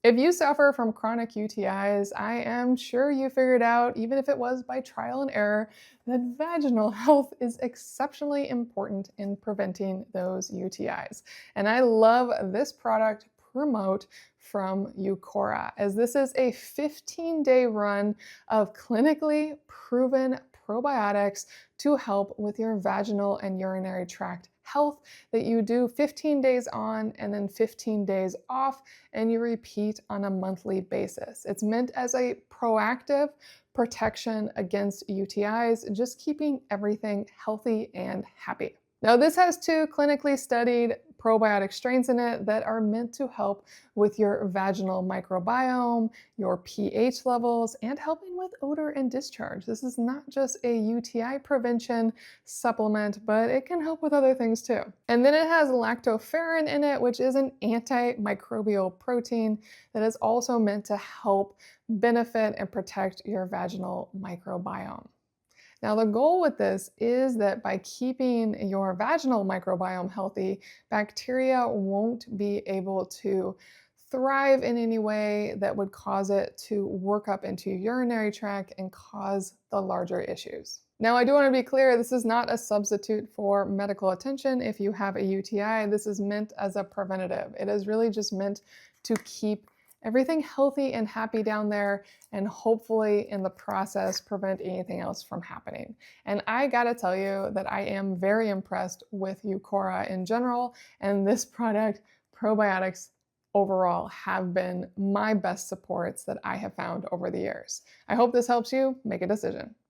If you suffer from chronic UTIs, I am sure you figured out, even if it was by trial and error, that vaginal health is exceptionally important in preventing those UTIs. And I love this product, Promote, from Ukora, as this is a 15-day run of clinically proven probiotics to help with your vaginal and urinary tract health that you do 15 days on and then 15 days off, and you repeat on a monthly basis. It's meant as a proactive protection against UTIs, just keeping everything healthy and happy. Now, this has two clinically studied probiotic strains in it that are meant to help with your vaginal microbiome, your pH levels, and helping with odor and discharge. This is not just a UTI prevention supplement, but it can help with other things too. And then it has lactoferrin in it, which is an antimicrobial protein that is also meant to help benefit and protect your vaginal microbiome. Now, the goal with this is that by keeping your vaginal microbiome healthy, bacteria won't be able to thrive in any way that would cause it to work up into your urinary tract and cause the larger issues. Now, I do want to be clear, this is not a substitute for medical attention if you have a UTI. This is meant as a preventative. It is really just meant to keep everything healthy and happy down there, and hopefully in the process prevent anything else from happening. And I gotta tell you that I am very impressed with Ukora in general, and this product, probiotics overall, have been my best supports that I have found over the years. I hope this helps you make a decision.